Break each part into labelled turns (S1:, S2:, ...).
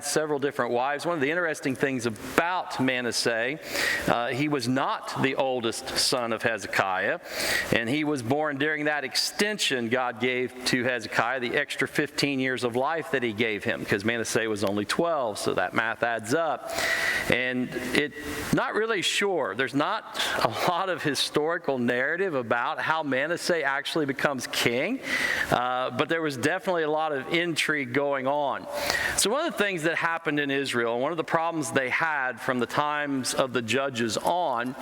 S1: several different wives. One of the interesting things about Manasseh, he was not the oldest son of Hezekiah, and he was born during that extension God gave to Hezekiah, the extra 15 years of life that he gave him, because Manasseh was only 12, so that math adds up. And not really sure. There's not a lot of historical narrative about how Manasseh actually becomes king, but there was definitely a lot of intrigue going on. So one of the things that happened in Israel, one of the problems they had from the times of the judges on,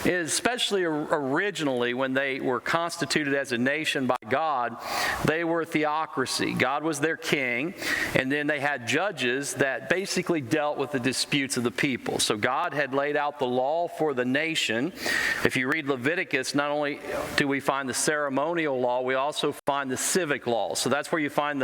S1: is especially originally when they were constituted as a nation by God, they were theocracy. God was their king, and then they had judges that basically dealt with the disputes of the people. So God had laid out the law for the nation. If you read Leviticus, not only do we find the ceremonial law, we also find the civic law. So that's where you find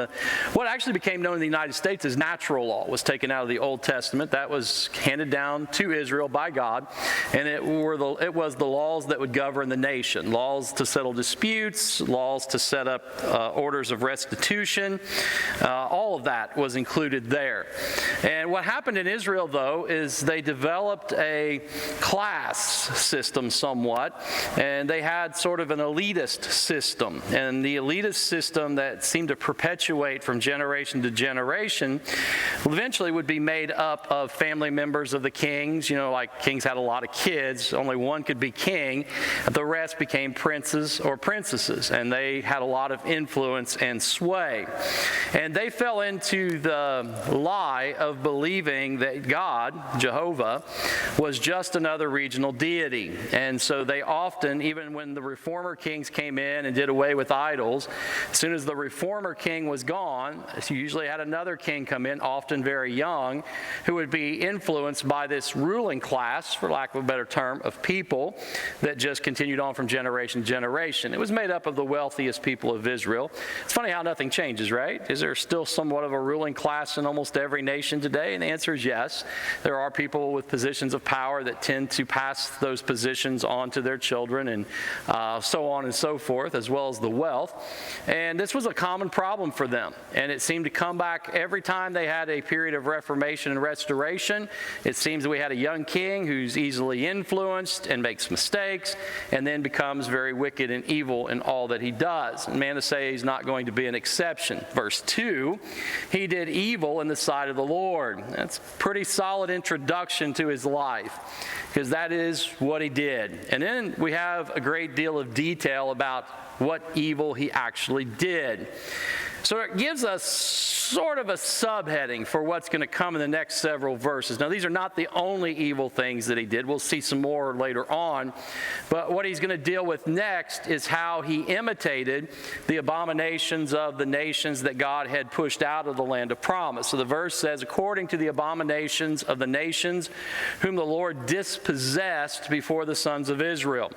S1: what actually became known in the United States as natural law was taken out of the Old Testament. That was handed down to Israel by God, and it was the laws that would govern the nation. Laws to settle disputes, laws to set up orders of restitution. All of that was included there. And what happened in Israel, though, is they developed a class system somewhat, and they had sort of an elitist system. And the elitist system that seemed to perpetuate from generation to generation eventually would be made up of family members of the kings. You know, like kings had a lot of kids, only one could be king. The rest became princes or princesses, and they had a lot of influence and sway. And they fell into the lie of believing that God, Jehovah, was just another regional deity. And so they often, even when the reformer kings came in and did away with idols, as soon as the reformer king was gone, you usually had another king come in, often very young, who would be influenced by this ruling class, for lack of a better term, of people that just continued on from generation to generation. It was made up of the wealthiest people of Israel. It's funny how nothing changes, right? Is there still somewhat of a ruling class in almost every nation today? And the answer is yes. There are people with positions of power that tend to pass those positions on to their children, and so on and so forth, as well as the wealth. And this was a common problem for them. And it seemed to come back every time they had a period of reformation and restoration. It seems that we had a young king who's easily influenced and makes mistakes, and then becomes very wicked and evil in all that he does. And Manasseh is not going to be an exception. Verse 2, he did evil in the sight of the Lord. That's a pretty solid introduction to his life, because that is what he did. And then we have a great deal of detail about what evil he actually did. So it gives us sort of a subheading for what's going to come in the next several verses. Now, these are not the only evil things that he did. We'll see some more later on. But what he's going to deal with next is how he imitated the abominations of the nations that God had pushed out of the land of promise. So the verse says, according to the abominations of the nations whom the Lord dispossessed before the sons of Israel.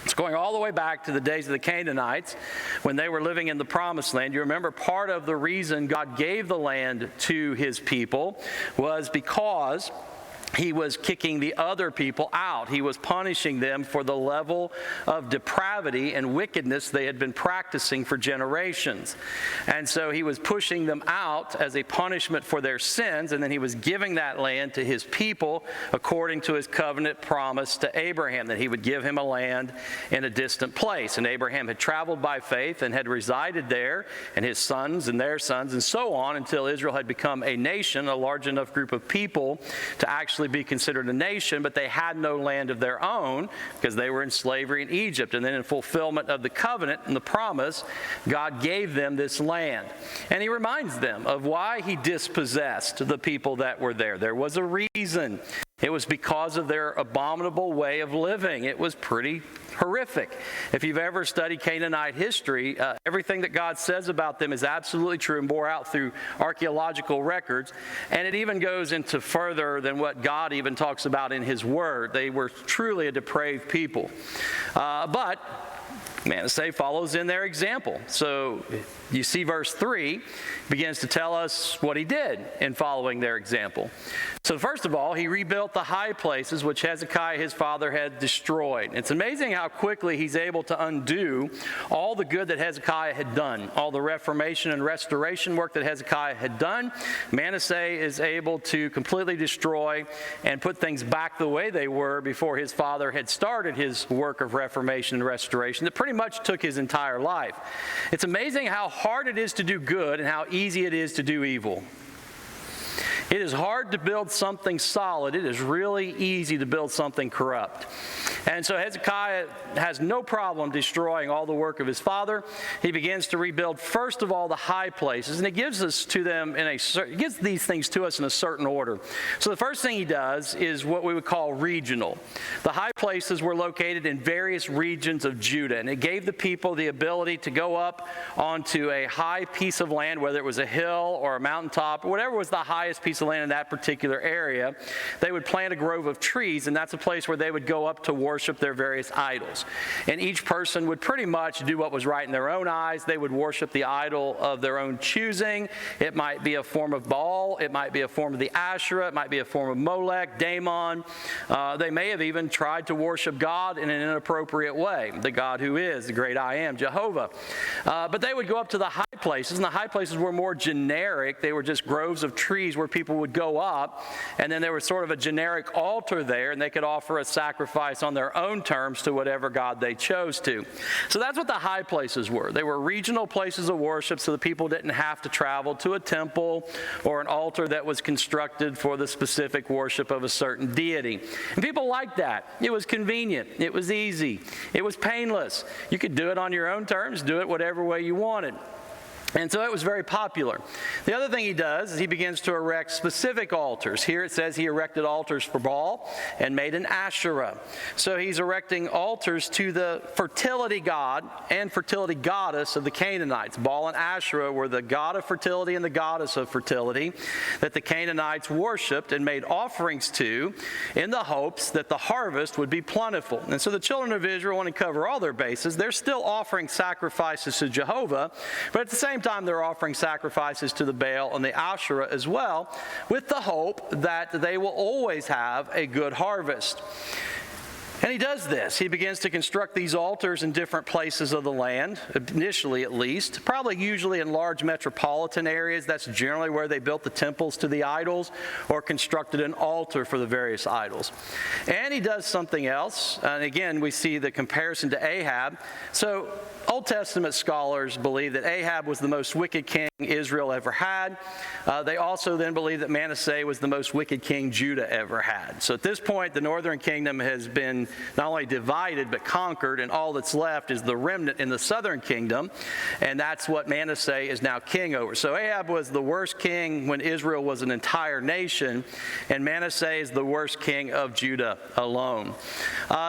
S1: It's going all the way back to the days of the Canaanites when they were living in the Promised Land. You remember part of the reason God gave the land to his people was because he was kicking the other people out. He was punishing them for the level of depravity and wickedness they had been practicing for generations. And so he was pushing them out as a punishment for their sins, and then he was giving that land to his people according to his covenant promise to Abraham, that he would give him a land in a distant place. And Abraham had traveled by faith and had resided there, and his sons and their sons, and so on, until Israel had become a nation, a large enough group of people to actually be considered a nation, but they had no land of their own because they were in slavery in Egypt. And then in fulfillment of the covenant and the promise, God gave them this land. And he reminds them of why he dispossessed the people that were there. There was a reason. It was because of their abominable way of living. It was pretty horrific. If you've ever studied Canaanite history, everything that God says about them is absolutely true and bore out through archaeological records. And it even goes into further than what God even talks about in his word. They were truly a depraved people. But Manasseh follows in their example. So you see verse 3 begins to tell us what he did in following their example. So first of all, he rebuilt the high places which Hezekiah, his father, had destroyed. It's amazing how quickly he's able to undo all the good that Hezekiah had done, all the reformation and restoration work that Hezekiah had done. Manasseh is able to completely destroy and put things back the way they were before his father had started his work of reformation and restoration that pretty much took his entire life. It's amazing how hard it is to do good and how easy it is to do evil. It is hard to build something solid. It is really easy to build something corrupt. And so Hezekiah has no problem destroying all the work of his father. He begins to rebuild, first of all, the high places, and he gives these things to us in a certain order. So the first thing he does is what we would call regional. The high places were located in various regions of Judah, and it gave the people the ability to go up onto a high piece of land, whether it was a hill or a mountaintop, or whatever was the highest piece of land in that particular area. They would plant a grove of trees, and that's a place where they would go up to worship their various idols. And each person would pretty much do what was right in their own eyes. They would worship the idol of their own choosing. It might be a form of Baal. It might be a form of the Asherah. It might be a form of Molech, Dagon. They may have even tried to worship God in an inappropriate way, the God who is the great I am, Jehovah. But they would go up to the high places, and the high places were more generic. They were just groves of trees where people would go up, and then there was sort of a generic altar there, and they could offer a sacrifice on their own terms to whatever God they chose to. So that's what the high places were. They were regional places of worship, so the people didn't have to travel to a temple or an altar that was constructed for the specific worship of a certain deity. And people liked that. It was convenient. It was easy. It was painless. You could do it on your own terms, do it whatever way you wanted. And so it was very popular. The other thing he does is he begins to erect specific altars. Here it says he erected altars for Baal and made an Asherah. So he's erecting altars to the fertility god and fertility goddess of the Canaanites. Baal and Asherah were the god of fertility and the goddess of fertility that the Canaanites worshipped and made offerings to in the hopes that the harvest would be plentiful. And so the children of Israel want to cover all their bases. They're still offering sacrifices to Jehovah, but at the same time they're offering sacrifices to the Baal and the Asherah as well, with the hope that they will always have a good harvest. And he does this. He begins to construct these altars in different places of the land, initially at least, probably usually in large metropolitan areas. That's generally where they built the temples to the idols or constructed an altar for the various idols. And he does something else. And again, we see the comparison to Ahab. So Old Testament scholars believe that Ahab was the most wicked king Israel ever had. They also then believe that Manasseh was the most wicked king Judah ever had. So at this point, the northern kingdom has been not only divided but conquered, and all that's left is the remnant in the southern kingdom, and that's what Manasseh is now king over. So Ahab was the worst king when Israel was an entire nation, and Manasseh is the worst king of Judah alone.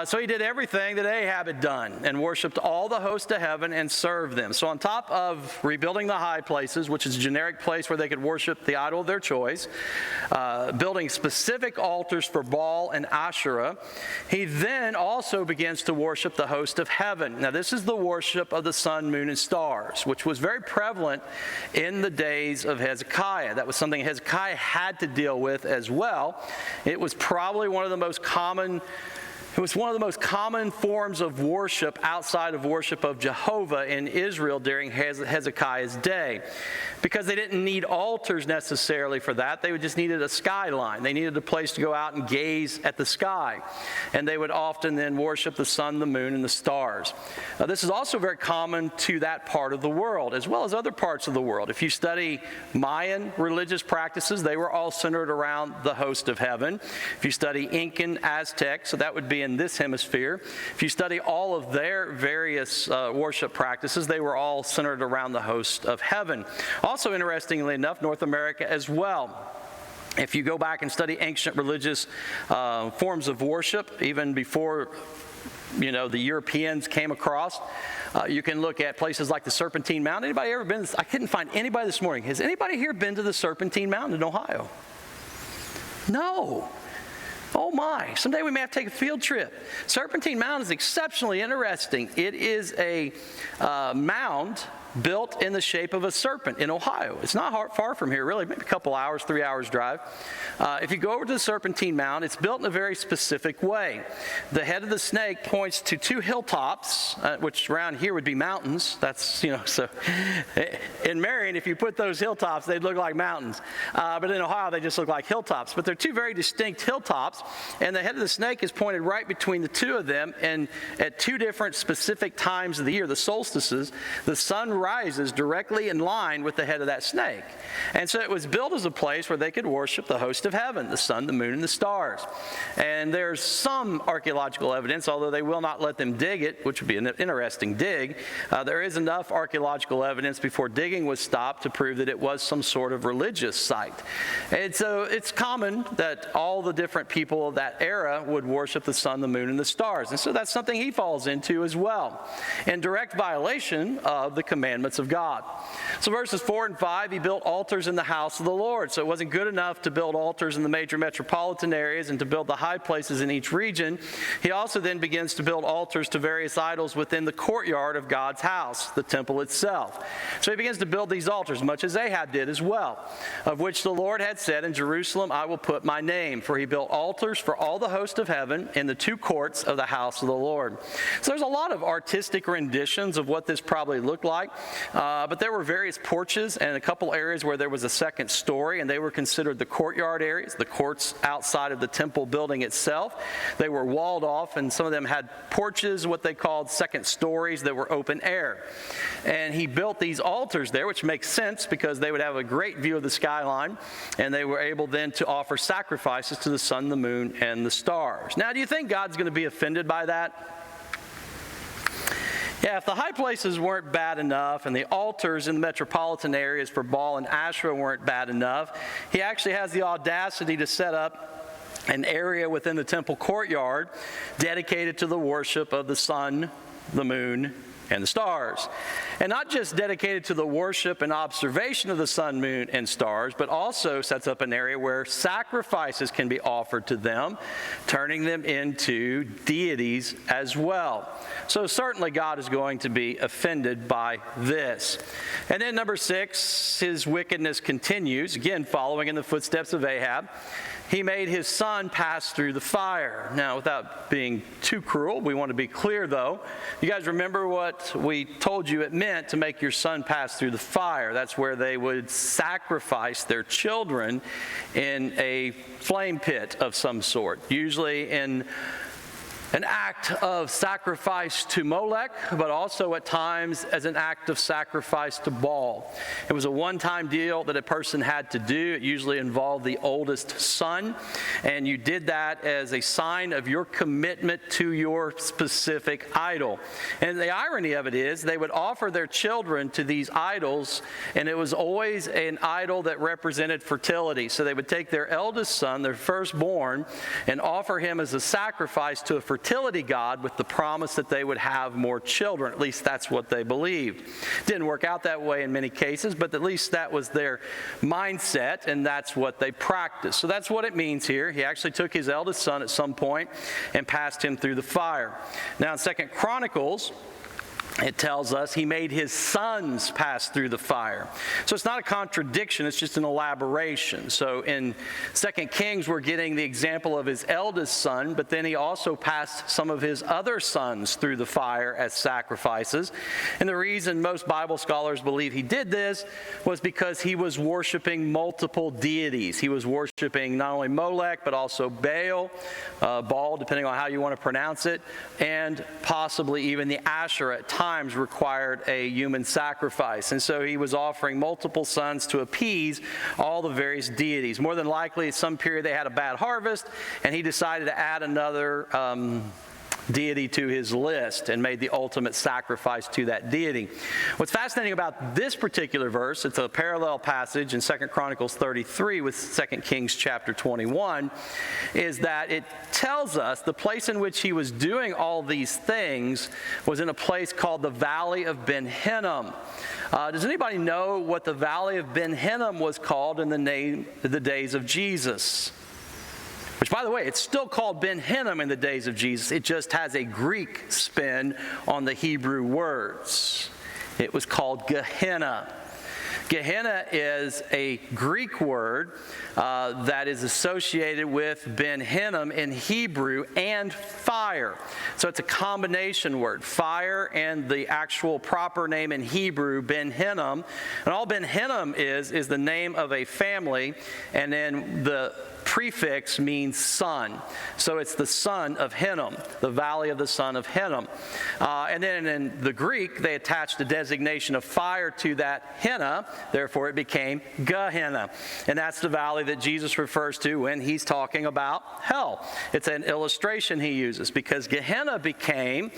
S1: So he did everything that Ahab had done and worshipped all the host of heaven and served them. So on top of rebuilding the high places, which is a generic place where they could worship the idol of their choice, building specific altars for Baal and Asherah, he then also begins to worship the host of heaven. Now this is the worship of the sun, moon, and stars, which was very prevalent in the days of Hezekiah. That was something Hezekiah had to deal with as well. It was probably one of the most common forms of worship outside of worship of Jehovah in Israel during Hezekiah's day, because they didn't need altars necessarily for that. They just needed a skyline. They needed a place to go out and gaze at the sky. And they would often then worship the sun, the moon, and the stars. Now, this is also very common to that part of the world, as well as other parts of the world. If you study Mayan religious practices, they were all centered around the host of heaven. If you study Incan, Aztec, so that would be in this hemisphere. If you study all of their various worship practices, they were all centered around the host of heaven. Also, interestingly enough, North America as well. If you go back and study ancient religious forms of worship, even before the Europeans came across, you can look at places like the Serpentine Mountain. Anybody ever been? I couldn't find anybody this morning. Has anybody here been to the Serpentine Mountain in Ohio? No. Oh my, someday we may have to take a field trip. Serpentine Mountain is exceptionally interesting. It is a mound built in the shape of a serpent in Ohio. It's not far from here, really, maybe a couple hours, 3 hours drive. If you go over to the Serpentine Mound, it's built in a very specific way. The head of the snake points to two hilltops, which around here would be mountains. That's, so in Marion, if you put those hilltops, they'd look like mountains. But in Ohio, they just look like hilltops. But they're two very distinct hilltops, and the head of the snake is pointed right between the two of them, and at two different specific times of the year, the solstices, the sun rises directly in line with the head of that snake. And so it was built as a place where they could worship the host of heaven, the sun, the moon, and the stars. And there's some archaeological evidence, although they will not let them dig it, which would be an interesting dig. There is enough archaeological evidence before digging was stopped to prove that it was some sort of religious site. And so it's common that all the different people of that era would worship the sun, the moon, and the stars. And so that's something he falls into as well, in direct violation of the commandments of God. So verses 4 and 5, he built altars in the house of the Lord. So it wasn't good enough to build altars in the major metropolitan areas and to build the high places in each region. He also then begins to build altars to various idols within the courtyard of God's house, the temple itself. So he begins to build these altars, much as Ahab did as well, of which the Lord had said, "In Jerusalem I will put my name." For he built altars for all the host of heaven in the two courts of the house of the Lord. So there's a lot of artistic renditions of what this probably looked like, but there were various porches and a couple areas where there was a second story, and they were considered the courtyard areas, the courts outside of the temple building itself. They were walled off, and some of them had porches, what they called second stories, that were open air. And he built these altars there, which makes sense because they would have a great view of the skyline, and they were able then to offer sacrifices to the sun, the moon, and the stars. Now, do you think God's going to be offended by that? Yeah, if the high places weren't bad enough and the altars in the metropolitan areas for Baal and Asherah weren't bad enough, he actually has the audacity to set up an area within the temple courtyard dedicated to the worship of the sun, the moon, and the stars. And not just dedicated to the worship and observation of the sun, moon, and stars, but also sets up an area where sacrifices can be offered to them, turning them into deities as well. So certainly God is going to be offended by this. And then number 6, his wickedness continues, again following in the footsteps of Ahab. He made his son pass through the fire. Now, without being too cruel, we want to be clear, though. You guys remember what we told you it meant to make your son pass through the fire. That's where they would sacrifice their children in a flame pit of some sort, usually in an act of sacrifice to Molech, but also at times as an act of sacrifice to Baal. It was a one-time deal that a person had to do. It usually involved the oldest son, and you did that as a sign of your commitment to your specific idol. And the irony of it is they would offer their children to these idols, and it was always an idol that represented fertility. So they would take their eldest son, their firstborn, and offer him as a sacrifice to a fertility god with the promise that they would have more children. At least that's what they believed. Didn't work out that way in many cases, but at least that was their mindset, and that's what they practiced. So that's what it means here. He actually took his eldest son at some point and passed him through the fire. Now in 2 Chronicles, it tells us he made his sons pass through the fire. So it's not a contradiction, it's just an elaboration. So in 2 Kings, we're getting the example of his eldest son, but then he also passed some of his other sons through the fire as sacrifices. And the reason most Bible scholars believe he did this was because he was worshiping multiple deities. He was worshiping not only Molech, but also Baal, depending on how you want to pronounce it, and possibly even the Asherah at times required a human sacrifice. And so he was offering multiple sons to appease all the various deities. More than likely, at some period they had a bad harvest, and he decided to add another deity to his list and made the ultimate sacrifice to that deity. What's fascinating about this particular verse, it's a parallel passage in 2 Chronicles 33 with 2 Kings chapter 21, is that it tells us the place in which he was doing all these things was in a place called the Valley of Ben-hinnom. Does anybody know what the Valley of Ben-hinnom was called in the days of Jesus? Which, by the way, it's still called Ben-hinnom in the days of Jesus. It just has a Greek spin on the Hebrew words. It was called Gehenna. Gehenna is a Greek word that is associated with Ben-hinnom in Hebrew and fire. So it's a combination word, fire and the actual proper name in Hebrew, Ben-hinnom. And all Ben-hinnom is the name of a family, and then the prefix means son. So it's the son of Hinnom, the valley of the son of Hinnom. And then in the Greek, they attached the designation of fire to that henna, therefore it became Gehenna. And that's the valley that Jesus refers to when he's talking about hell. It's an illustration he uses because Gehenna became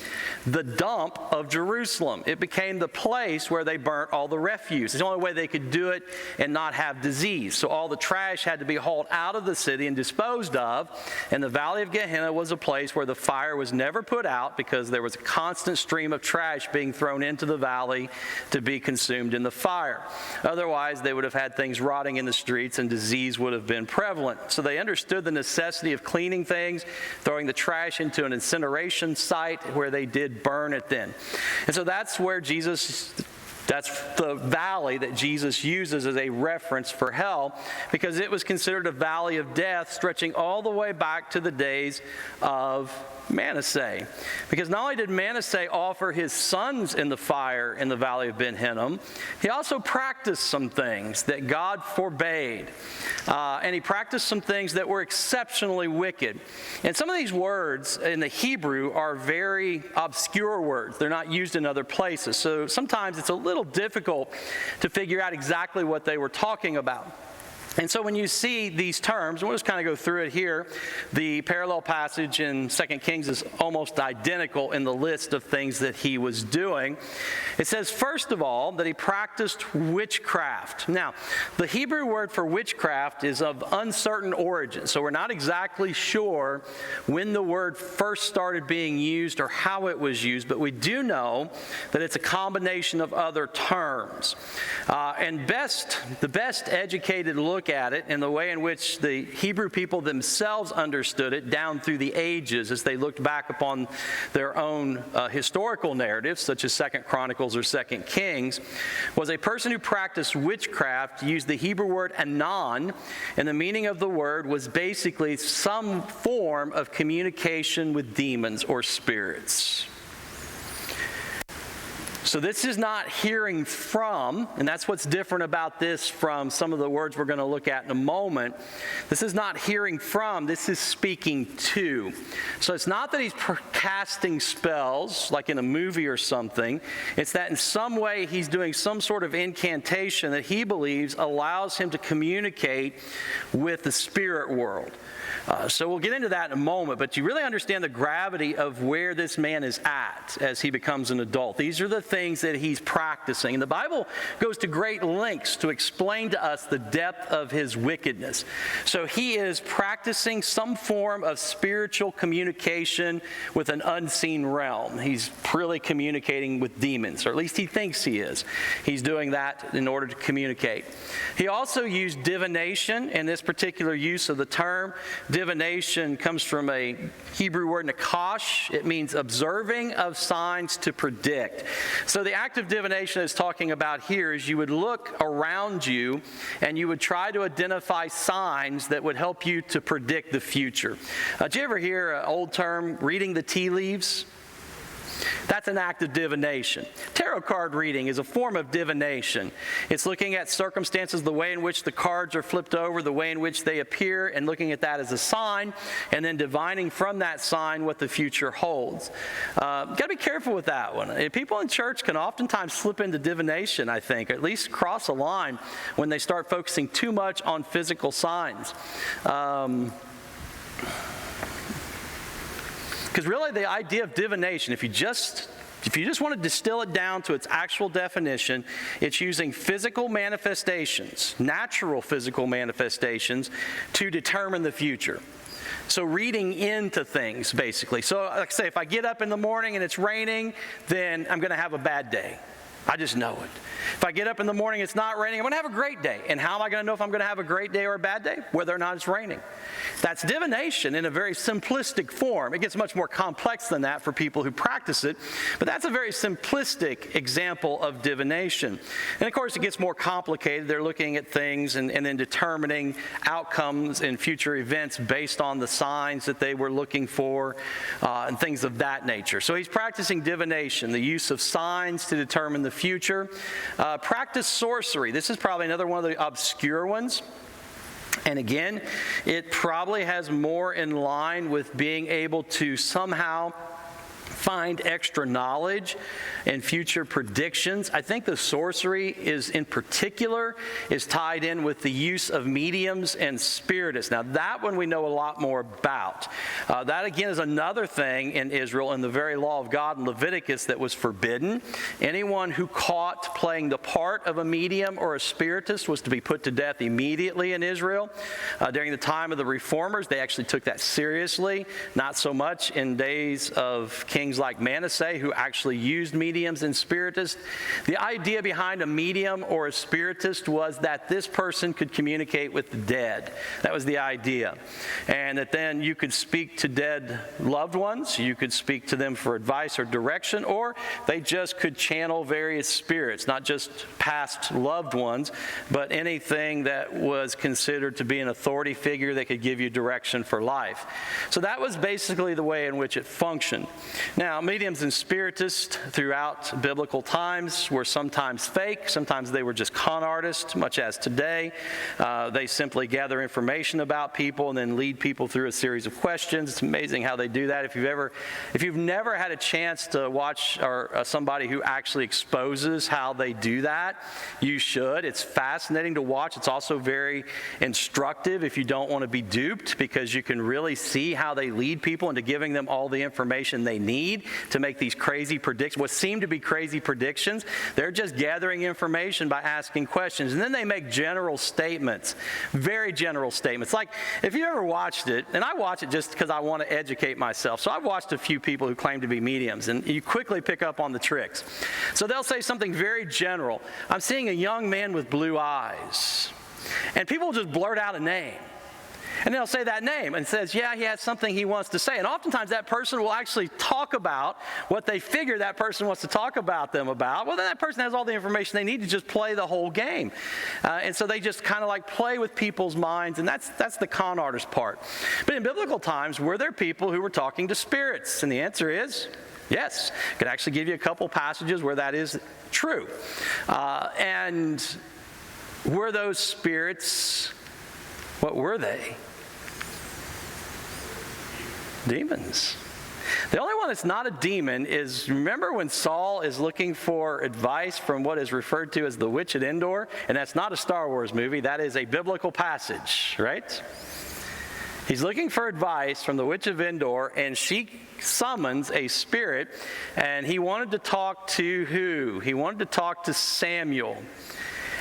S1: the dump of Jerusalem. It became the place where they burnt all the refuse. It's the only way they could do it and not have disease. So all the trash had to be hauled out of the city and disposed of, and the Valley of Gehenna was a place where the fire was never put out because there was a constant stream of trash being thrown into the valley to be consumed in the fire. Otherwise, they would have had things rotting in the streets and disease would have been prevalent. So they understood the necessity of cleaning things, throwing the trash into an incineration site where they did burn it then. And so that's the valley that Jesus uses as a reference for hell, because it was considered a valley of death stretching all the way back to the days of Manasseh. Because not only did Manasseh offer his sons in the fire in the Valley of Ben-hinnom, he also practiced some things that God forbade. And he practiced some things that were exceptionally wicked. And some of these words in the Hebrew are very obscure words. They're not used in other places. So sometimes it's a little difficult to figure out exactly what they were talking about. And so when you see these terms, we'll just kind of go through it here. The parallel passage in 2 Kings is almost identical in the list of things that he was doing. It says, first of all, that he practiced witchcraft. Now, the Hebrew word for witchcraft is of uncertain origin, so we're not exactly sure when the word first started being used or how it was used, but we do know that it's a combination of other terms. And the best educated look at it and the way in which the Hebrew people themselves understood it down through the ages as they looked back upon their own historical narratives, such as 2 Chronicles or 2 Kings, was a person who practiced witchcraft used the Hebrew word anon, and the meaning of the word was basically some form of communication with demons or spirits. So this is not hearing from, and that's what's different about this from some of the words we're going to look at in a moment. This is not hearing from, this is speaking to. So it's not that he's casting spells like in a movie or something. It's that in some way he's doing some sort of incantation that he believes allows him to communicate with the spirit world. So we'll get into that in a moment, but you really understand the gravity of where this man is at as he becomes an adult. These are the things that he's practicing. And the Bible goes to great lengths to explain to us the depth of his wickedness. So he is practicing some form of spiritual communication with an unseen realm. He's really communicating with demons, or at least he thinks he is. He's doing that in order to communicate. He also used divination in this particular use of the term. Divination comes from a Hebrew word, nakash. It means observing of signs to predict. So the act of divination is talking about here is you would look around you and you would try to identify signs that would help you to predict the future. Did you ever hear an old term, reading the tea leaves? That's an act of divination. Tarot card reading is a form of divination. It's looking at circumstances, the way in which the cards are flipped over, the way in which they appear, and looking at that as a sign, and then divining from that sign what the future holds. Got to be careful with that one. People in church can oftentimes slip into divination, I think, or at least cross a line when they start focusing too much on physical signs. Because really the idea of divination, if you just want to distill it down to its actual definition, it's using physical manifestations, natural physical manifestations, to determine the future. So reading into things, basically. So like I say, if I get up in the morning and it's raining, then I'm going to have a bad day. I just know it. If I get up in the morning, it's not raining, I'm going to have a great day. And how am I going to know if I'm going to have a great day or a bad day? Whether or not it's raining. That's divination in a very simplistic form. It gets much more complex than that for people who practice it, but that's a very simplistic example of divination. And of course, it gets more complicated. They're looking at things and then determining outcomes in future events based on the signs that they were looking for and things of that nature. So he's practicing divination, the use of signs to determine the future. Practice sorcery. This is probably another one of the obscure ones. And again, it probably has more in line with being able to somehow find extra knowledge and future predictions. I think the sorcery in particular is tied in with the use of mediums and spiritists. Now that one we know a lot more about. That again is another thing in Israel in the very law of God in Leviticus that was forbidden. Anyone who caught playing the part of a medium or a spiritist was to be put to death immediately in Israel. During the time of the reformers, they actually took that seriously. Not so much in days of kings like Manasseh, who actually used mediums and spiritists. The idea behind a medium or a spiritist was that this person could communicate with the dead. That was the idea. And that then you could speak to dead loved ones, you could speak to them for advice or direction, or they just could channel various spirits, not just past loved ones, but anything that was considered to be an authority figure that could give you direction for life. So that was basically the way in which it functioned. Now, mediums and spiritists throughout biblical times were sometimes fake, sometimes they were just con artists, much as today. They simply gather information about people and then lead people through a series of questions. It's amazing how they do that. If you've never had a chance to watch somebody who actually exposes how they do that, you should. It's fascinating to watch. It's also very instructive if you don't want to be duped, because you can really see how they lead people into giving them all the information they need to make these crazy predictions, what seem to be crazy predictions. They're just gathering information by asking questions. And then they make general statements, very general statements. Like, if you ever watched it, and I watch it just because I want to educate myself, so I've watched a few people who claim to be mediums, and you quickly pick up on the tricks. So they'll say something very general. I'm seeing a young man with blue eyes. And people will just blurt out a name. And they'll say that name and says, yeah, he has something he wants to say. And oftentimes that person will actually talk about what they figure that person wants to talk about them about. Well, then that person has all the information they need to just play the whole game. And so they just kind of like play with people's minds, and that's the con artist part. But in biblical times, were there people who were talking to spirits? And the answer is yes. I could actually give you a couple passages where that is true. And were those spirits, what were they? Demons. The only one that's not a demon is, remember when Saul is looking for advice from what is referred to as the witch at Endor? And that's not a Star Wars movie, that is a biblical passage, right? He's looking for advice from the witch of Endor, and she summons a spirit, and he wanted to talk to who? He wanted to talk to Samuel.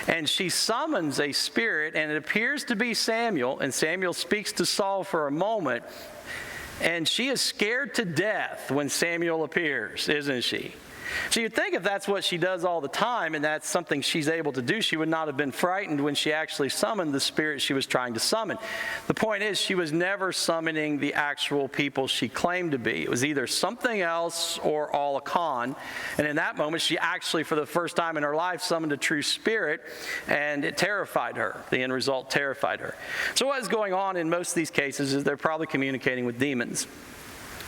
S1: And she summons a spirit, and it appears to be Samuel, and Samuel speaks to Saul for a moment, and she is scared to death when Samuel appears, isn't she? So you'd think if that's what she does all the time and that's something she's able to do, she would not have been frightened when she actually summoned the spirit she was trying to summon. The point is, she was never summoning the actual people she claimed to be. It was either something else or all a con. And in that moment, she actually, for the first time in her life, summoned a true spirit, and it terrified her. The end result terrified her. So what is going on in most of these cases is they're probably communicating with demons.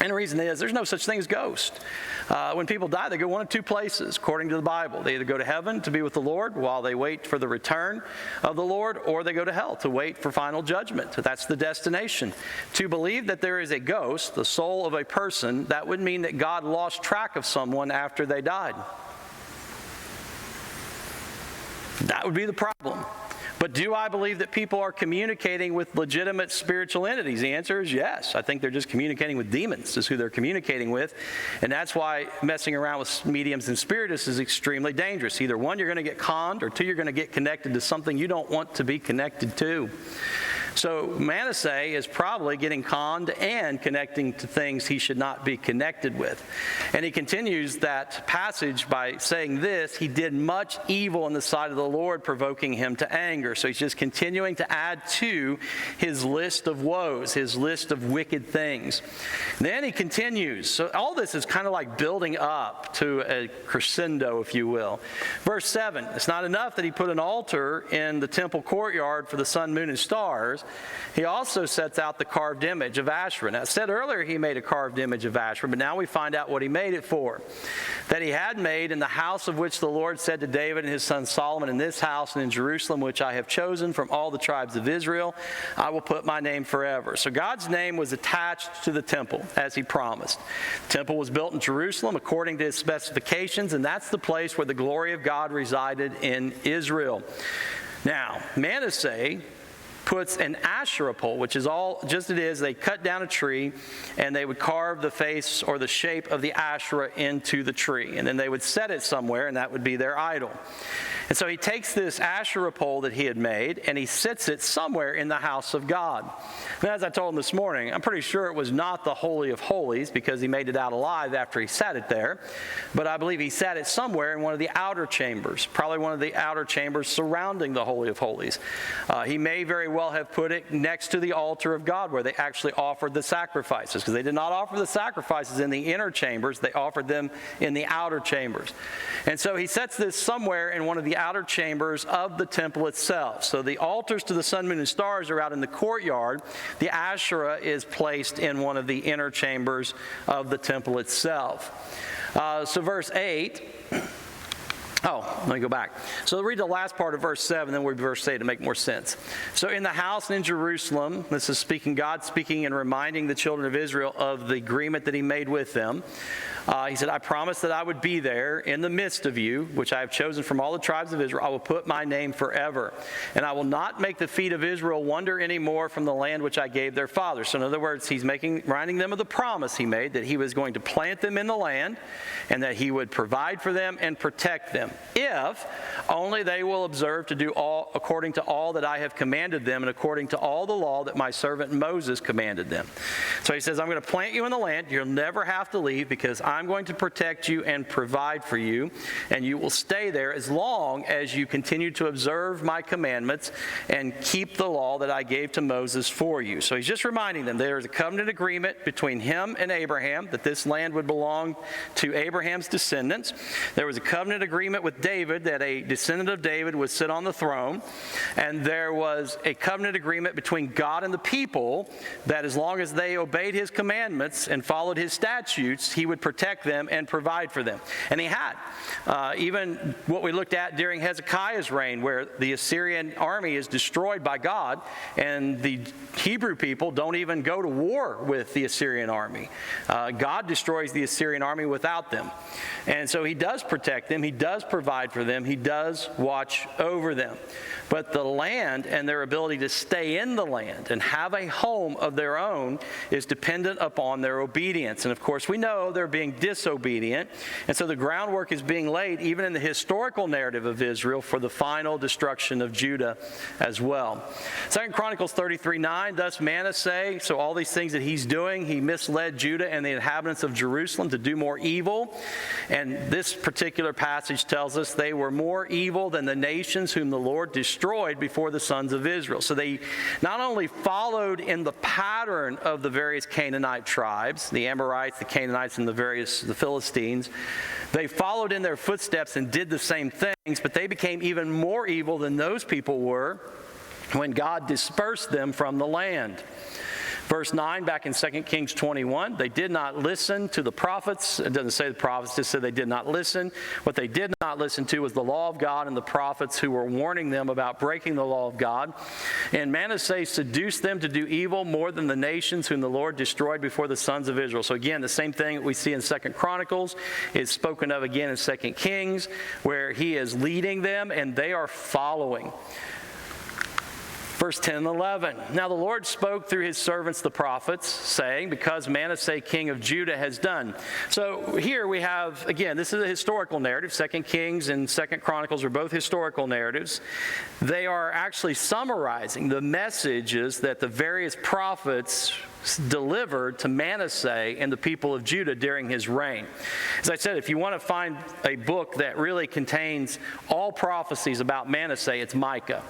S1: And the reason is, there's no such thing as ghosts. When people die, they go one of two places, according to the Bible. They either go to heaven to be with the Lord while they wait for the return of the Lord, or they go to hell to wait for final judgment. That's the destination. To believe that there is a ghost, the soul of a person, that would mean that God lost track of someone after they died. That would be the problem. But do I believe that people are communicating with legitimate spiritual entities? The answer is yes. I think they're just communicating with demons, is who they're communicating with. And that's why messing around with mediums and spiritists is extremely dangerous. Either one, you're going to get conned, or two, you're going to get connected to something you don't want to be connected to. So Manasseh is probably getting conned and connecting to things he should not be connected with. And he continues that passage by saying this: he did much evil in the sight of the Lord, provoking him to anger. So he's just continuing to add to his list of woes, his list of wicked things. Then he continues. So all this is kind of like building up to a crescendo, if you will. Verse 7, it's not enough that he put an altar in the temple courtyard for the sun, moon, and stars. He also sets out the carved image of Asherah. Now, I said earlier he made a carved image of Asherah, but now we find out what he made it for. That he had made in the house of which the Lord said to David and his son Solomon, in this house and in Jerusalem, which I have chosen from all the tribes of Israel, I will put my name forever. So God's name was attached to the temple, as he promised. The temple was built in Jerusalem according to his specifications, and that's the place where the glory of God resided in Israel. Now, Manasseh puts an Asherah pole, which is all just it is. They cut down a tree, and they would carve the face or the shape of the Asherah into the tree. And then they would set it somewhere, and that would be their idol. And so he takes this Asherah pole that he had made, and he sits it somewhere in the house of God. And as I told him this morning, I'm pretty sure it was not the Holy of Holies, because he made it out alive after he sat it there. But I believe he sat it somewhere in one of the outer chambers, probably one of the outer chambers surrounding the Holy of Holies. He may very well have put it next to the altar of God, where they actually offered the sacrifices, because they did not offer the sacrifices in the inner chambers. They offered them in the outer chambers. And so he sets this somewhere in one of the outer chambers of the temple itself. So the altars to the sun, moon, and stars are out in the courtyard. The Asherah is placed in one of the inner chambers of the temple itself. So verse 8... let me go back. So read the last part of verse 7, then we'll read verse 8 to make more sense. So in the house and in Jerusalem, this is God speaking and reminding the children of Israel of the agreement that he made with them. He said, I promised that I would be there in the midst of you, which I have chosen from all the tribes of Israel. I will put my name forever. And I will not make the feet of Israel wander anymore from the land which I gave their fathers. So in other words, he's reminding them of the promise he made, that he was going to plant them in the land, and that he would provide for them and protect them, if only they will observe to do all according to all that I have commanded them, and according to all the law that my servant Moses commanded them. So he says, I'm going to plant you in the land. You'll never have to leave, because I'm going to protect you and provide for you, and you will stay there as long as you continue to observe my commandments and keep the law that I gave to Moses for you. So he's just reminding them there is a covenant agreement between him and Abraham, that this land would belong to Abraham's descendants. There was a covenant agreement with David that a descendant of David would sit on the throne, and there was a covenant agreement between God and the people that as long as they obeyed his commandments and followed his statutes, he would protect them and provide for them. And he had. Even what we looked at during Hezekiah's reign, where the Assyrian army is destroyed by God, and the Hebrew people don't even go to war with the Assyrian army. God destroys the Assyrian army without them. And so he does protect them, he does provide for them, he does watch over them. But the land and their ability to stay in the land and have a home of their own is dependent upon their obedience. And of course, we know they're being disobedient. And so the groundwork is being laid, even in the historical narrative of Israel, for the final destruction of Judah as well. 2 Chronicles 33:9, thus Manasseh, so all these things that he's doing, he misled Judah and the inhabitants of Jerusalem to do more evil. And this particular passage tells us they were more evil than the nations whom the Lord destroyed before the sons of Israel. So they not only followed in the pattern of the various Canaanite tribes, the Amorites, the Canaanites, and the Philistines, they followed in their footsteps and did the same things, but they became even more evil than those people were when God dispersed them from the land. Verse 9, back in 2 Kings 21, they did not listen to the prophets. It doesn't say the prophets, it just said they did not listen. What they did not listen to was the law of God and the prophets who were warning them about breaking the law of God. And Manasseh seduced them to do evil more than the nations whom the Lord destroyed before the sons of Israel. So again, the same thing that we see in 2 Chronicles is spoken of again in 2 Kings, where he is leading them and they are following. Verse 10 and 11. Now the Lord spoke through his servants the prophets, saying, because Manasseh king of Judah has done. So here we have, again, this is a historical narrative. 2 Kings and 2 Chronicles are both historical narratives. They are actually summarizing the messages that the various prophets delivered to Manasseh and the people of Judah during his reign. As I said, if you want to find a book that really contains all prophecies about Manasseh, it's Micah.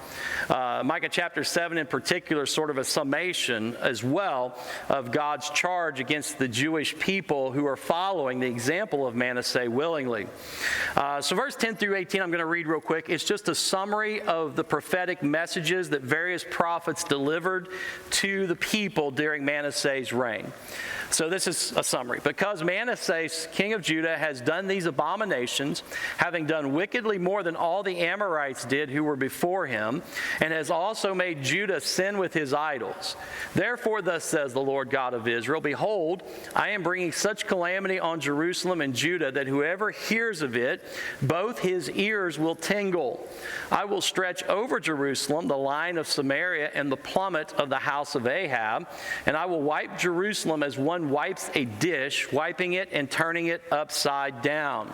S1: Micah chapter 7 in particular is sort of a summation as well of God's charge against the Jewish people who are following the example of Manasseh willingly. So verse 10 through 18 I'm going to read real quick. It's just a summary of the prophetic messages that various prophets delivered to the people during Manasseh's reign. So this is a summary. Because Manasseh, king of Judah, has done these abominations, having done wickedly more than all the Amorites did who were before him, and has also made Judah sin with his idols. Therefore, thus says the Lord God of Israel, behold, I am bringing such calamity on Jerusalem and Judah that whoever hears of it, both his ears will tingle. I will stretch over Jerusalem the line of Samaria and the plummet of the house of Ahab, and I will wipe Jerusalem as one wipes a dish, wiping it and turning it upside down.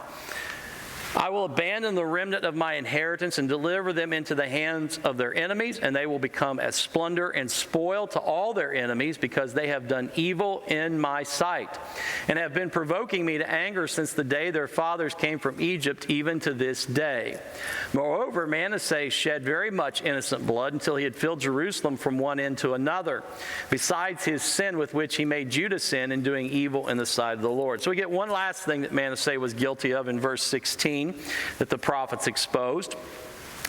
S1: I will abandon the remnant of my inheritance and deliver them into the hands of their enemies, and they will become as splendor and spoil to all their enemies, because they have done evil in my sight, and have been provoking me to anger since the day their fathers came from Egypt, even to this day. Moreover, Manasseh shed very much innocent blood until he had filled Jerusalem from one end to another, besides his sin with which he made Judah sin in doing evil in the sight of the Lord. So we get one last thing that Manasseh was guilty of in verse 16 that the prophets exposed,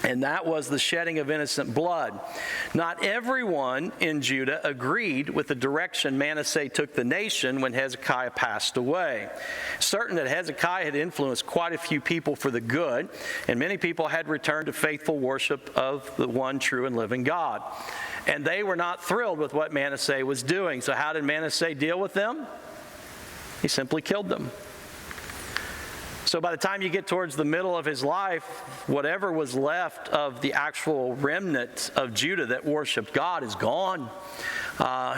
S1: and that was the shedding of innocent blood. Not everyone in Judah agreed with the direction Manasseh took the nation when Hezekiah passed away. Certain that Hezekiah had influenced quite a few people for the good, and many people had returned to faithful worship of the one true and living God. And they were not thrilled with what Manasseh was doing. So how did Manasseh deal with them? He simply killed them. So by the time you get towards the middle of his life, whatever was left of the actual remnant of Judah that worshiped God is gone.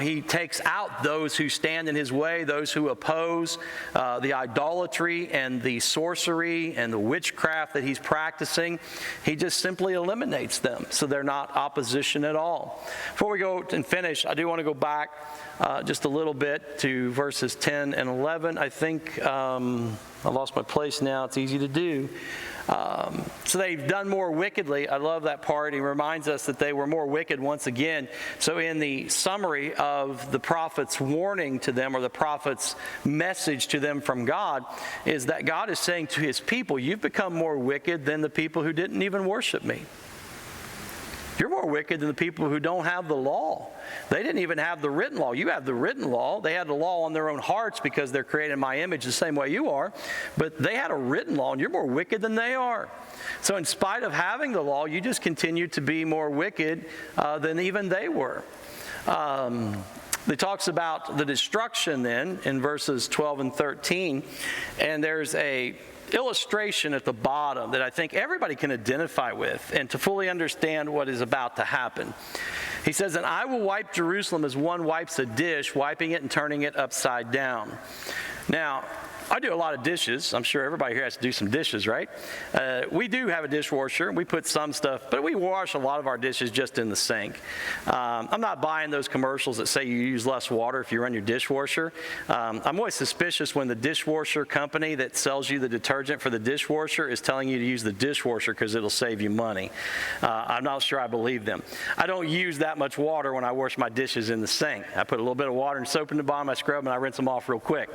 S1: He takes out those who stand in his way, those who oppose the idolatry and the sorcery and the witchcraft that he's practicing. He just simply eliminates them, so they're not opposition at all. Before we go and finish, I do want to go back just a little bit to verses 10 and 11. I think I lost my place now. It's easy to do. So they've done more wickedly. I love that part. He reminds us that they were more wicked once again. So in the summary of the prophet's warning to them, or the prophet's message to them from God, is that God is saying to his people, you've become more wicked than the people who didn't even worship me. You're more wicked than the people who don't have the law. They didn't even have the written law. You have the written law. They had the law on their own hearts because they're created in my image the same way you are. But they had a written law, and you're more wicked than they are. So in spite of having the law, you just continue to be more wicked than even they were. It talks about the destruction then in verses 12 and 13. And there's a illustration at the bottom that I think everybody can identify with and to fully understand what is about to happen. He says, and I will wipe Jerusalem as one wipes a dish, wiping it and turning it upside down. Now, I do a lot of dishes. I'm sure everybody here has to do some dishes, right? We do have a dishwasher. We put some stuff, but we wash a lot of our dishes just in the sink. I'm not buying those commercials that say you use less water if you run your dishwasher. I'm always suspicious when the dishwasher company that sells you the detergent for the dishwasher is telling you to use the dishwasher because it'll save you money. I'm not sure I believe them. I don't use that much water when I wash my dishes in the sink. I put a little bit of water and soap in the bottom, I scrub, and I rinse them off real quick.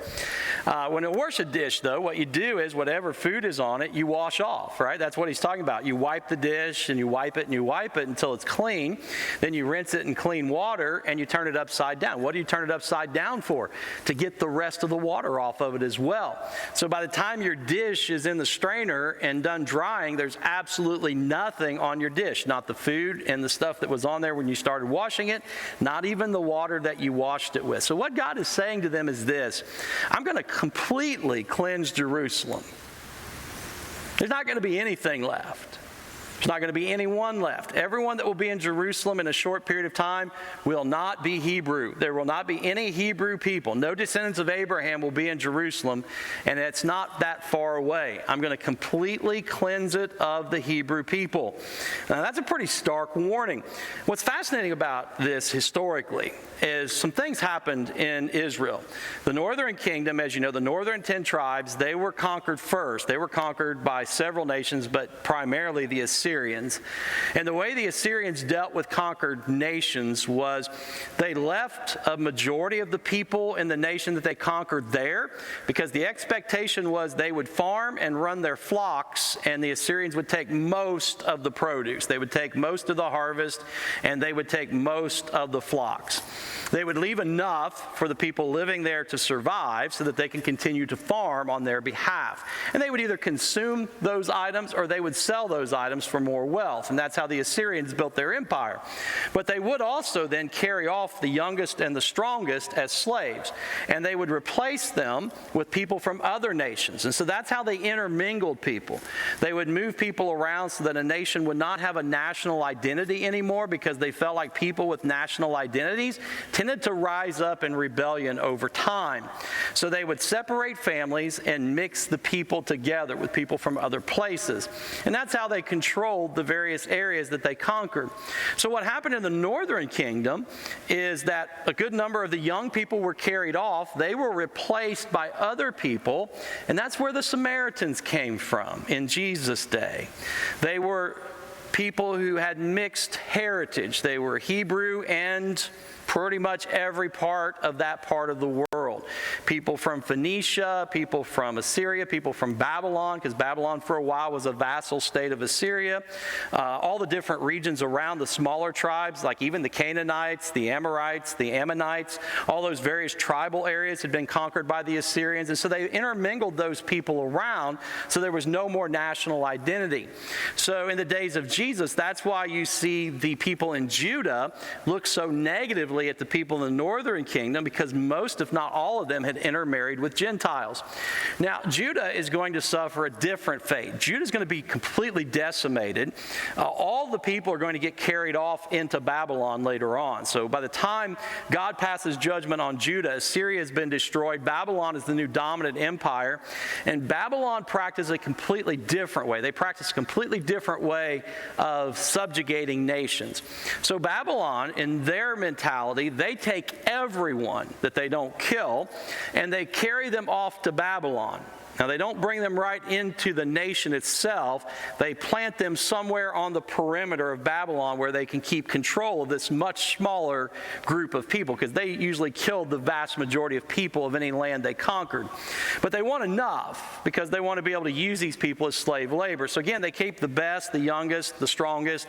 S1: When I wash a dish, though, what you do is whatever food is on it, you wash off, right? That's what he's talking about. You wipe the dish, and you wipe it, and you wipe it until it's clean. Then you rinse it in clean water, and you turn it upside down. What do you turn it upside down for? To get the rest of the water off of it as well. So by the time your dish is in the strainer and done drying, there's absolutely nothing on your dish. Not the food and the stuff that was on there when you started washing it, not even the water that you washed it with. So what God is saying to them is this: I'm going to completely cleanse Jerusalem. There's not going to be anything left. There's not going to be anyone left. Everyone that will be in Jerusalem in a short period of time will not be Hebrew. There will not be any Hebrew people. No descendants of Abraham will be in Jerusalem, and it's not that far away. I'm going to completely cleanse it of the Hebrew people. Now, that's a pretty stark warning. What's fascinating about this historically is some things happened in Israel. The northern kingdom, as you know, the northern 10 tribes, they were conquered first. They were conquered by several nations, but primarily the Assyrians. And the way the Assyrians dealt with conquered nations was they left a majority of the people in the nation that they conquered there, because the expectation was they would farm and run their flocks, and the Assyrians would take most of the produce. They would take most of the harvest, and they would take most of the flocks. They would leave enough for the people living there to survive so that they can continue to farm on their behalf. And they would either consume those items or they would sell those items for more wealth. And that's how the Assyrians built their empire. But they would also then carry off the youngest and the strongest as slaves. And they would replace them with people from other nations. And so that's how they intermingled people. They would move people around so that a nation would not have a national identity anymore, because they felt like people with national identities tended to rise up in rebellion over time. So they would separate families and mix the people together with people from other places. And that's how they controlled the various areas that they conquered. So what happened in the northern kingdom is that a good number of the young people were carried off. They were replaced by other people, and that's where the Samaritans came from in Jesus' day. They were people who had mixed heritage. They were Hebrew and pretty much every part of that part of the world. People from Phoenicia, people from Assyria, people from Babylon, because Babylon for a while was a vassal state of Assyria. All the different regions around the smaller tribes, like even the Canaanites, the Amorites, the Ammonites, all those various tribal areas had been conquered by the Assyrians. And so they intermingled those people around, so there was no more national identity. So in the days of Jesus, that's why you see the people in Judah look so negatively at the people in the northern kingdom, because most, if not all of them, had intermarried with Gentiles. Now, Judah is going to suffer a different fate. Judah is going to be completely decimated. All the people are going to get carried off into Babylon later on. So by the time God passes judgment on Judah, Assyria has been destroyed. Babylon is the new dominant empire. And Babylon practices a completely different way. They practice a completely different way of subjugating nations. So Babylon, in their mentality, they take everyone that they don't kill and they carry them off to Babylon. Now, they don't bring them right into the nation itself. They plant them somewhere on the perimeter of Babylon where they can keep control of this much smaller group of people, because they usually killed the vast majority of people of any land they conquered. But they want enough because they want to be able to use these people as slave labor. So again, they keep the best, the youngest, the strongest,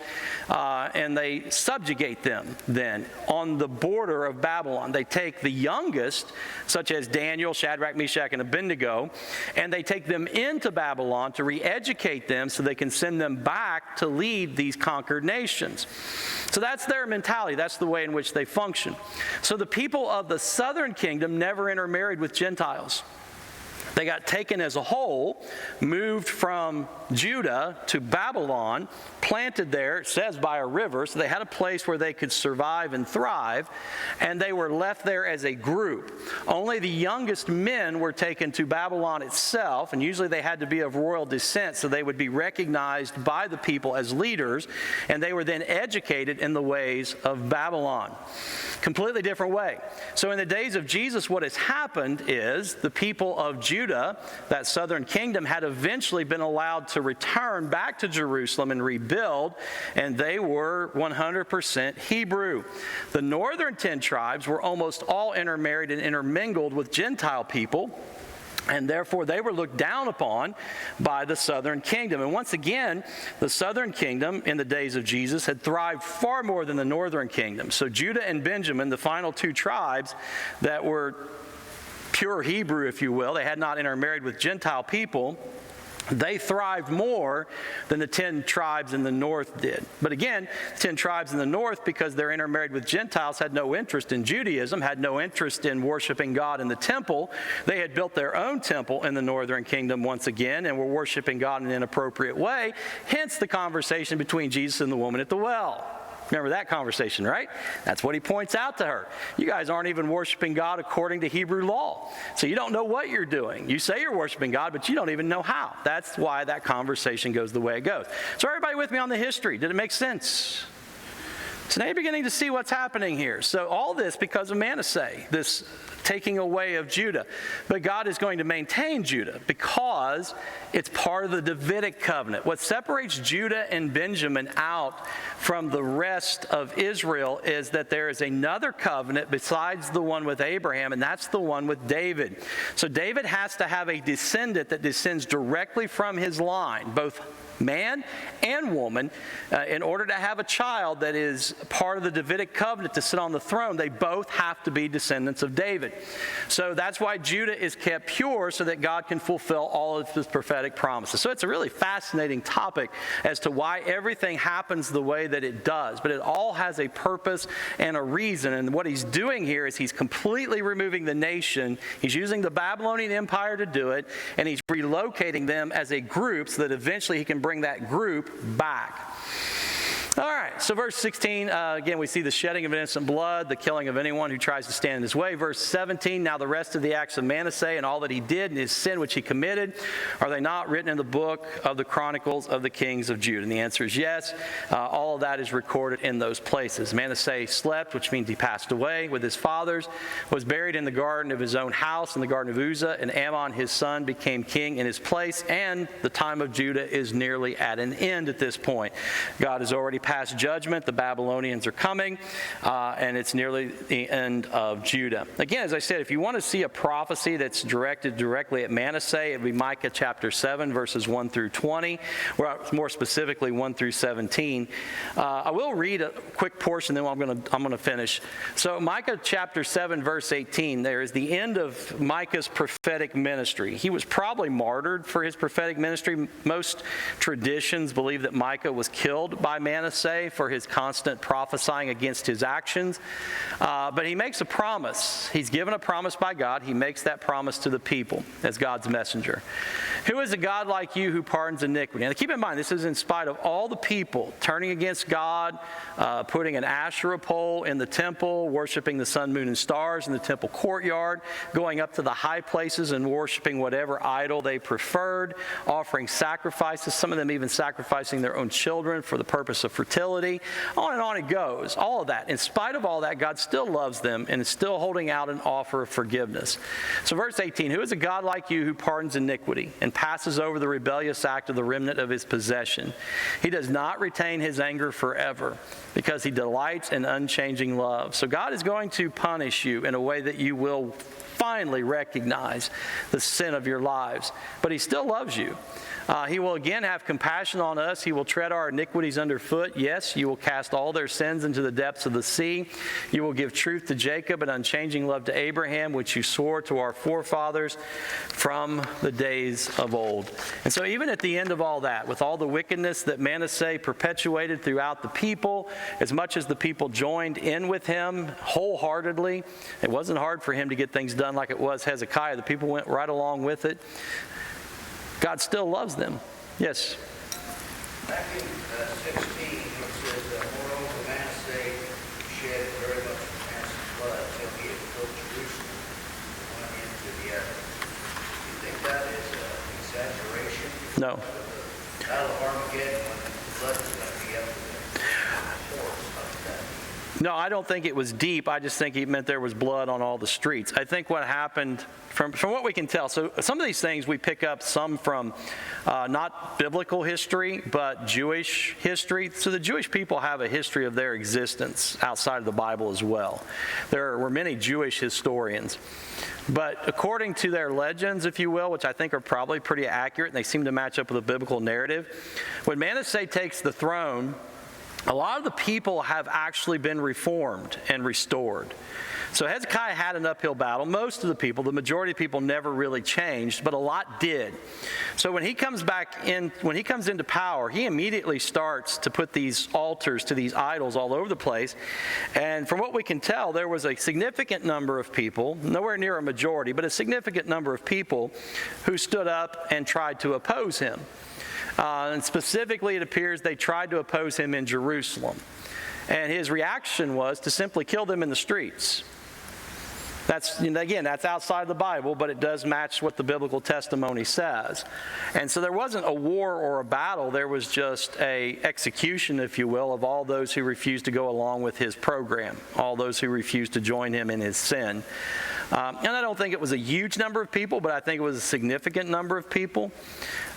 S1: and they subjugate them then on the border of Babylon. They take the youngest, such as Daniel, Shadrach, Meshach, and Abednego, and they take them into Babylon to re-educate them so they can send them back to lead these conquered nations. So that's their mentality. That's the way in which they function. So the people of the southern kingdom never intermarried with Gentiles. They got taken as a whole, moved from Judah to Babylon, planted there, it says by a river, so they had a place where they could survive and thrive, and they were left there as a group. Only the youngest men were taken to Babylon itself, and usually they had to be of royal descent, so they would be recognized by the people as leaders, and they were then educated in the ways of Babylon. Completely different way. So in the days of Jesus, what has happened is the people of Judah, that southern kingdom, had eventually been allowed to return back to Jerusalem and rebuild, and they were 100% Hebrew. The northern 10 tribes were almost all intermarried and intermingled with Gentile people, and therefore they were looked down upon by the southern kingdom. And once again, the southern kingdom in the days of Jesus had thrived far more than the northern kingdom. So Judah and Benjamin, the final two tribes that were pure Hebrew, if you will, they had not intermarried with Gentile people, They thrived more than the 10 tribes in the north did. But again, 10 tribes in the north, because they're intermarried with Gentiles, had no interest in Judaism, had no interest in worshiping God in the temple. They had built their own temple in the northern kingdom once again and were worshiping God in an inappropriate way. Hence the conversation between Jesus and the woman at the well. Remember that conversation, right? That's what he points out to her. You guys aren't even worshiping God according to Hebrew law. So you don't know what you're doing. You say you're worshiping God, but you don't even know how. That's why that conversation goes the way it goes. So everybody with me on the history? Did it make sense? So now you're beginning to see what's happening here. So all this because of Manasseh, this taking away of Judah. But God is going to maintain Judah because it's part of the Davidic covenant. What separates Judah and Benjamin out from the rest of Israel is that there is another covenant besides the one with Abraham, and that's the one with David. So David has to have a descendant that descends directly from his line, both man and woman, in order to have a child that is part of the Davidic covenant to sit on the throne. They both have to be descendants of David. So that's why Judah is kept pure, so that God can fulfill all of his prophetic promises. So it's a really fascinating topic as to why everything happens the way that it does. But it all has a purpose and a reason. And what he's doing here is he's completely removing the nation. He's using the Babylonian Empire to do it, and he's relocating them as a group so that eventually he can bring that group back. All right, so verse 16, again, we see the shedding of innocent blood, the killing of anyone who tries to stand in his way. Verse 17, now the rest of the acts of Manasseh and all that he did and his sin which he committed, are they not written in the book of the Chronicles of the kings of Judah? And the answer is yes. All of that is recorded in those places. Manasseh slept, which means he passed away, with his fathers, was buried in the garden of his own house, in the garden of Uzzah, and Ammon his son became king in his place, and the time of Judah is nearly at an end at this point. God has already passed judgment. The Babylonians are coming, and it's nearly the end of Judah. Again, as I said, if you want to see a prophecy that's directed directly at Manasseh, it would be Micah chapter 7, verses 1 through 20, or more specifically 1 through 17. I will read a quick portion, then I'm going to finish. So Micah chapter 7, verse 18, there is the end of Micah's prophetic ministry. He was probably martyred for his prophetic ministry. Most traditions believe that Micah was killed by Manasseh for his constant prophesying against his actions. But he makes a promise. He's given a promise by God. He makes that promise to the people as God's messenger. Who is a God like you who pardons iniquity? And keep in mind, this is in spite of all the people turning against God, putting an Asherah pole in the temple, worshiping the sun, moon, and stars in the temple courtyard, going up to the high places and worshiping whatever idol they preferred, offering sacrifices, some of them even sacrificing their own children for the purpose of fertility. On and on it goes. All of that. In spite of all that, God still loves them and is still holding out an offer of forgiveness. So verse 18, who is a God like you who pardons iniquity and passes over the rebellious act of the remnant of his possession? He does not retain his anger forever because he delights in unchanging love. So God is going to punish you in a way that you will finally recognize the sin of your lives. But he still loves you. He will again have compassion on us. He will tread our iniquities underfoot. Yes, you will cast all their sins into the depths of the sea. You will give truth to Jacob and unchanging love to Abraham, which you swore to our forefathers from the days of old. And so even at the end of all that, with all the wickedness that Manasseh perpetuated throughout the people, as much as the people joined in with him wholeheartedly, it wasn't hard for him to get things done like it was Hezekiah. The people went right along with it. God still loves them. Yes?
S2: Back in 16, it says, moreover, Manasseh shed very much of Manasseh's blood till he had filled Jerusalem one end to the other. Do you think that is an exaggeration?
S1: No.
S2: The Battle of Armageddon, when the blood is going to be up to the horse like that.
S1: No, I don't think it was deep. I just think he meant there was blood on all the streets. I think what happened, from what we can tell, so some of these things we pick up some from not biblical history, but Jewish history. So the Jewish people have a history of their existence outside of the Bible as well. There were many Jewish historians. But according to their legends, if you will, which I think are probably pretty accurate, and they seem to match up with the biblical narrative, when Manasseh takes the throne, a lot of the people have actually been reformed and restored. So Hezekiah had an uphill battle. Most of the people, the majority of people never really changed, but a lot did. So when he comes into power, he immediately starts to put these altars to these idols all over the place. And from what we can tell, there was a significant number of people, nowhere near a majority, but a significant number of people who stood up and tried to oppose him. And specifically, it appears they tried to oppose him in Jerusalem. And his reaction was to simply kill them in the streets. That's outside the Bible, but it does match what the biblical testimony says. And so there wasn't a war or a battle. There was just a execution, if you will, of all those who refused to go along with his program, all those who refused to join him in his sin. And I don't think it was a huge number of people, but I think it was a significant number of people.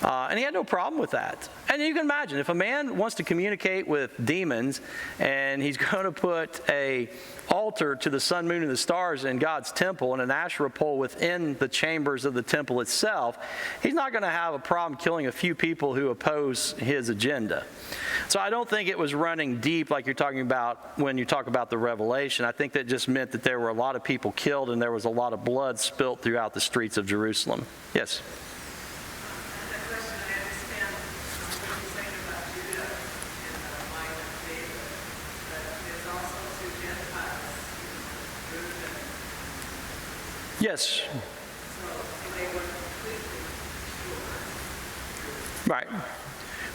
S1: And he had no problem with that. And you can imagine, if a man wants to communicate with demons and he's going to put an altar to the sun, moon, and the stars in God's temple and an Asherah pole within the chambers of the temple itself, he's not going to have a problem killing a few people who oppose his agenda. So I don't think it was running deep like you're talking about when you talk about the Revelation. I think that just meant that there were a lot of people killed and there was a lot of blood spilt throughout the streets of Jerusalem. Yes? Yes. Right.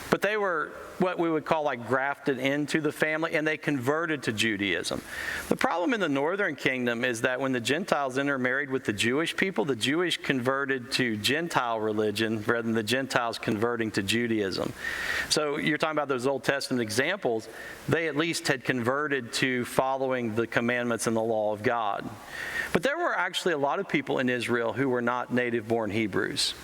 S1: But they were what we would call like grafted into the family, and they converted to Judaism. The problem in the northern kingdom is that when the Gentiles intermarried with the Jewish people, the Jewish converted to Gentile religion rather than the Gentiles converting to Judaism. So you're talking about those Old Testament examples. They at least had converted to following the commandments and the law of God. But there were actually a lot of people in Israel who were not native-born Hebrews,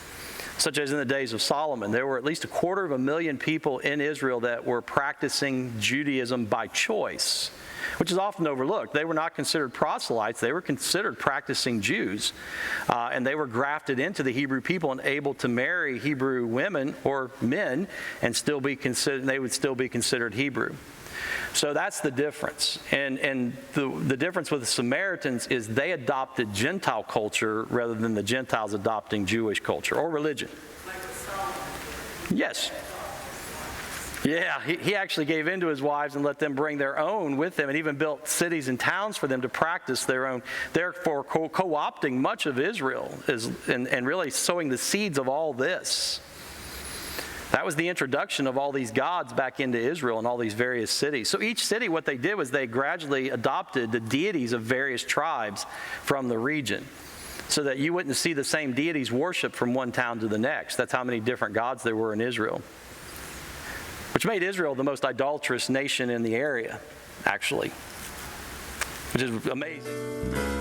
S1: such as in the days of Solomon. There were at least 250,000 people in Israel that were practicing Judaism by choice, which is often overlooked. They were not considered proselytes. They were considered practicing Jews, and they were grafted into the Hebrew people and able to marry Hebrew women or men and still be considered. They would still be considered Hebrew. So that's the difference. And the difference with the Samaritans is they adopted Gentile culture rather than the Gentiles adopting Jewish culture or religion. Yes. Yeah, he actually gave in to his wives and let them bring their own with them, and even built cities and towns for them to practice their own, therefore co-opting much of Israel and really sowing the seeds of all this. That was the introduction of all these gods back into Israel and all these various cities. So each city, what they did was they gradually adopted the deities of various tribes from the region so that you wouldn't see the same deities worshipped from one town to the next. That's how many different gods there were in Israel, which made Israel the most idolatrous nation in the area, actually, which is amazing.